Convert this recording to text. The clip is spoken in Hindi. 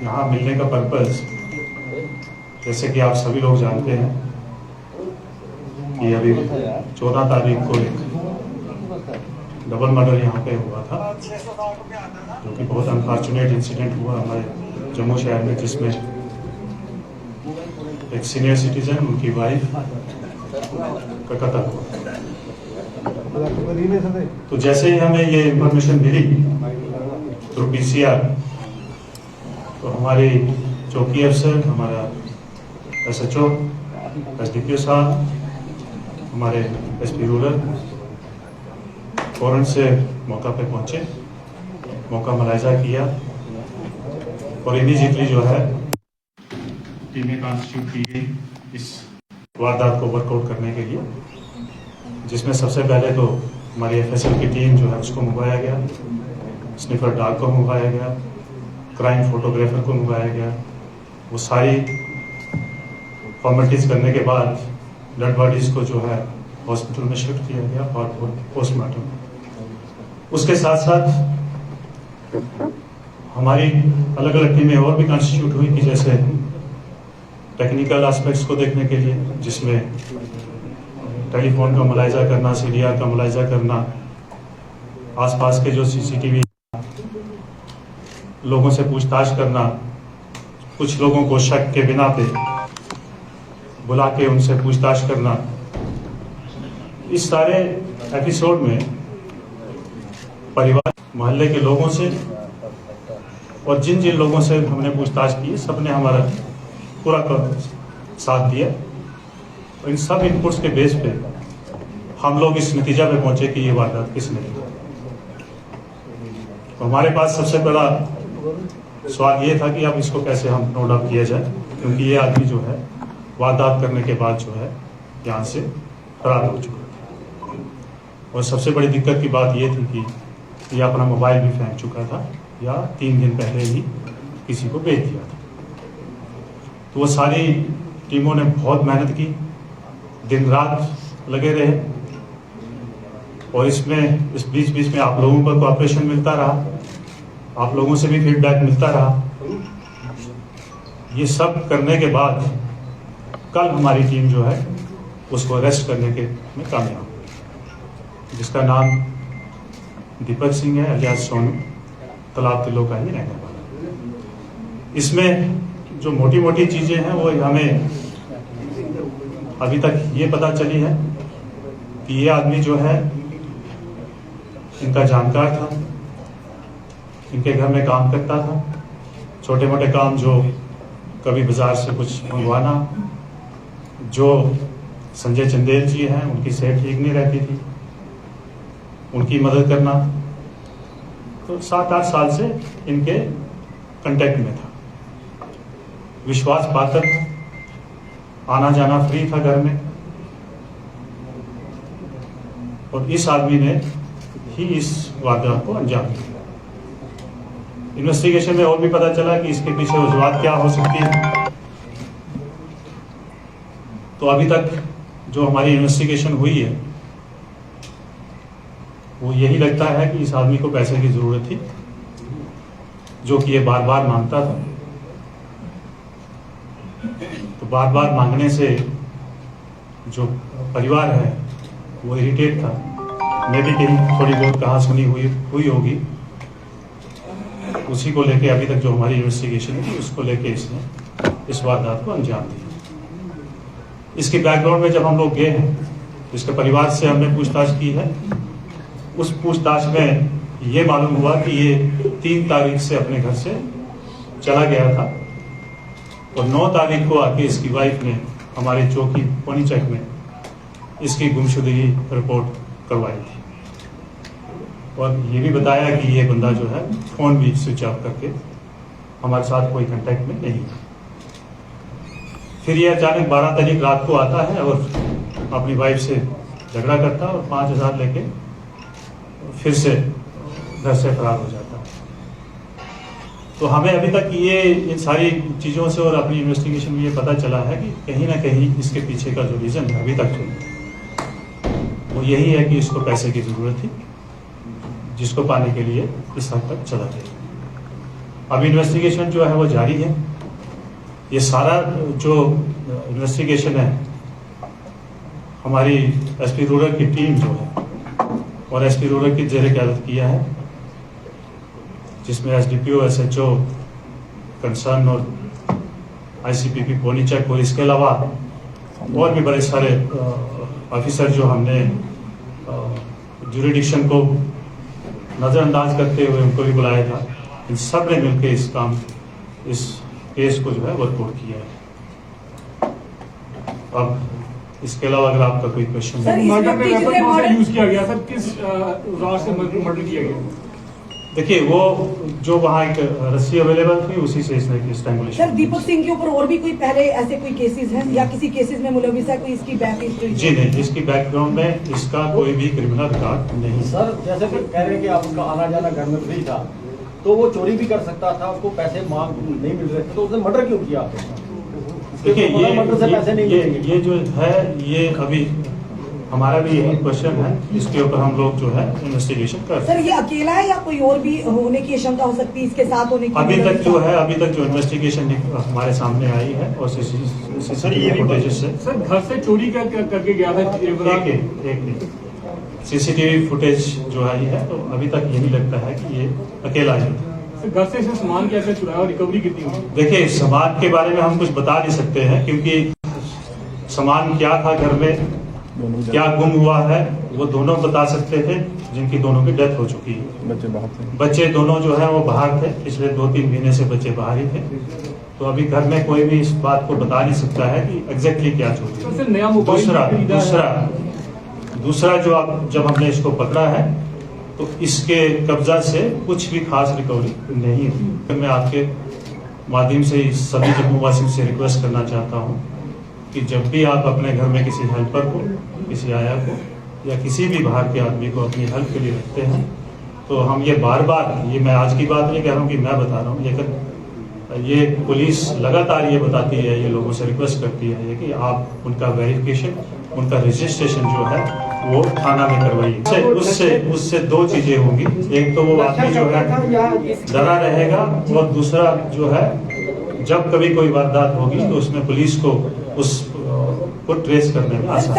यहाँ मिलने का पर्पज़, जैसे कि आप सभी लोग जानते हैं कि अभी 14 तारीख को एक डबल मर्डर यहाँ पे हुआ था, जो कि बहुत अनफॉर्चुनेट इंसिडेंट हुआ हमारे जम्मू शहर में, जिसमें एक सीनियर सिटीजन, उनकी वाइफ का कत्ल हुआ। तो जैसे ही हमें ये इंफॉर्मेशन मिली थ्रू पीसीआर, तो हमारे चौकी अफसर, हमारा एसएचओ, एसडीपीओ साहब, हमारे एसपी रूरल फौरन से मौका पे पहुंचे, मौका मुलायजा किया और इमीडिएटली जो है टीमें कॉन्स्टिट्यूट की गई इस वारदात को वर्कआउट करने के लिए, जिसमें सबसे पहले तो हमारी एफएसएल की टीम जो है उसको मंगवाया गया, स्निफर डॉग को मंगवाया गया, क्राइम फोटोग्राफर को मंगवाया गया। वो सारी फॉर्मेलिटीज करने के बाद डेड बॉडीज को जो है हॉस्पिटल में शिफ्ट किया गया और पोस्टमार्टम। उसके साथ साथ हमारी अलग अलग टीमें और भी कॉन्स्टिट्यूट हुई कि जैसे टेक्निकल एस्पेक्ट्स को देखने के लिए, जिसमें टेलीफोन का मुलायजा करना, सीडीआर का मुलायजा करना, आसपास के जो सीसीटीवी लोगों से पूछताछ करना, कुछ लोगों को शक के बिना पे बुला के उनसे पूछताछ करना। इस सारे एपिसोड में परिवार, मोहल्ले के लोगों से और जिन जिन लोगों से हमने पूछताछ की, सबने हमारा पूरा साथ दिया। और इन सब इनपुट्स के बेस पे हम लोग इस नतीजा पे पहुंचे कि ये वारदात किसने की। तो हमारे पास सबसे बड़ा सवाल ये था कि अब इसको कैसे हम नोट आउट किया जाए, क्योंकि ये आदमी जो है वारदात करने के बाद जो है यहाँ से फरार हो चुका था। और सबसे बड़ी दिक्कत की बात ये थी कि ये अपना मोबाइल भी फेंक चुका था, या 3 दिन पहले ही किसी को बेच दिया था। तो वो सारी टीमों ने बहुत मेहनत की, दिन रात लगे रहे, और इसमें इस बीच में आप लोगों का कोऑपरेशन मिलता रहा, आप लोगों से भी फीडबैक मिलता रहा। ये सब करने के बाद कल हमारी टीम जो है उसको अरेस्ट करने के में कामयाब हुई, जिसका नाम दीपक सिंह है, अलियास सोनू, तालाब तिल्लो का ही रहने वाला। इसमें जो मोटी मोटी चीजें हैं वो हमें अभी तक ये पता चली है कि ये आदमी जो है इनका जानकार था, इनके घर में काम करता था, छोटे मोटे काम, जो कभी बाजार से कुछ मंगवाना, जो संजय चंदेल जी हैं उनकी सेहत ठीक नहीं रहती थी, उनकी मदद करना। तो 7-8 साल से इनके कांटेक्ट में था, विश्वास पात्र था, आना जाना फ्री था घर में। और इस आदमी ने ही इस वारदात को अंजाम दिया। इन्वेस्टिगेशन में और भी पता चला कि इसके पीछे वजूहात क्या हो सकती है। तो अभी तक जो हमारी इन्वेस्टिगेशन हुई है वो यही लगता है कि इस आदमी को पैसे की जरूरत थी, जो कि ये बार बार मांगता था। तो बार बार मांगने से जो परिवार है वो इरिटेट था, मैं भी कहीं थोड़ी बहुत कहा सुनी हुई होगी। उसी को लेके अभी तक जो हमारी इन्वेस्टिगेशन थी उसको लेके इसने इस वारदात को अंजाम दिया। इसके बैकग्राउंड में जब हम लोग गए हैं, इसके परिवार से हमने पूछताछ की है। उस पूछताछ में ये मालूम हुआ कि ये 3 तारीख से अपने घर से चला गया था और 9 तारीख को आके इसकी वाइफ ने हमारे चौकी पोनीचक में इसकी गुमशुदगी रिपोर्ट करवाई थी। और ये भी बताया कि ये बंदा जो है फोन भी स्विच ऑफ करके हमारे साथ कोई कांटेक्ट में नहीं है। फिर ये अचानक 12 तारीख रात को आता है और अपनी वाइफ से झगड़ा करता है और 5,000 लेके फिर से घर से फरार हो जाता है। तो हमें अभी तक ये इन सारी चीज़ों से और अपनी इन्वेस्टिगेशन में ये पता चला है कि कहीं ना कहीं इसके पीछे का जो रीज़न है अभी तक वो यही है कि इसको पैसे की ज़रूरत थी, जिसको पाने के लिए इस हद तक चला गया। अब इन्वेस्टिगेशन जो है वो जारी है। ये सारा जो इन्वेस्टिगेशन है हमारी एसपी रूरल की टीम जो है और एसपी रूरल की जेर क़यादत किया है, जिसमें एसडीपीओ, एसएचओ कंसर्न और आईसीपीपी पोनीचक और इसके अलावा और भी बड़े सारे ऑफिसर जो हमने जुरिडिक्शन को नज़रअंदाज करते हुए उनको भी बुलाया था। इन सब ने मिलकर इस केस को जो है वर्कआउट किया है। अब इसके अलावा अगर आपका कोई क्वेश्चन है। मर्डर में वेपन कौन सा यूज किया गया सर, किस राज से मर्डर किया गया? देखिए, वो जो वहाँ एक रस्सी अवेलेबल थी उसी से इसने स्ट्रैंगुलेशन। सर, दीपक सिंह के ऊपर और भी कोई पहले ऐसे कोई केसेस हैं या किसी केसेस में मुलविस है कोई इसकी बैक हिस्ट्री? जी नहीं, इसकी बैकग्राउंड में इसका कोई भी क्रिमिनल रिकॉर्ड नहीं। सर, जैसे कि कह रहे हैं कि आपका आना जाना घर में फ्री था, तो वो चोरी भी कर सकता था, उसको पैसे मांग नहीं मिल रहे थे, तो उसने मर्डर क्यों किया आपने? देखिए, ये जो है ये अभी हमारा भी यही क्वेश्चन है, इसके ऊपर हम लोग जो है इन्वेस्टिगेशन कर रहे हैं। सर, ये अकेला है या कोई और भी होने की आशंका हो सकती है इसके साथ होने की? अभी तक जो इन्वेस्टिगेशन हमारे सामने आई है और सीसीटीवी फुटेज से। सर, घर से चोरी करके गया था एक सीसीटीवी फुटेज जो आई है, तो अभी तक ये नहीं लगता है कि ये अकेला है। घर से इसे सामान कैसे चुराया और रिकवरी कितनी हुई? देखिए, सामान के बारे में हम कुछ बता नहीं सकते हैं, क्योंकि सामान क्या था घर में, क्या गुम हुआ है, वो दोनों बता सकते थे जिनकी दोनों की डेथ हो चुकी है। बच्चे दोनों जो है वो बाहर थे, पिछले 2-3 महीने से बच्चे बाहर ही थे, तो अभी घर में कोई भी इस बात को बता नहीं सकता है कि एग्जैक्टली क्या चोरी। दूसरा जो जब हमने इसको पकड़ा है तो इसके कब्जा से कुछ भी खास रिकवरी नहीं हुई। मैं आपके माध्यम से सभी जम्मूवासियों से रिक्वेस्ट करना चाहता हूँ कि जब भी आप अपने घर में किसी हेल्पर को, किसी आया को या किसी भी बाहर के आदमी को अपनी हेल्प के लिए रखते हैं, तो हम ये बार बार, ये मैं आज की बात नहीं कह रहा हूँ कि मैं बता रहा हूँ, लेकिन ये पुलिस लगातार ये बताती है, ये लोगों से रिक्वेस्ट करती है कि आप उनका वेरिफिकेशन, उनका रजिस्ट्रेशन जो है वो थाना में करवाइए। उससे 2 चीजें होंगी, एक तो वो आदमी जो है डरा रहेगा और दूसरा जो है जब कभी कोई वारदात होगी तो उसमें पुलिस को ट्रेस करने में आसान।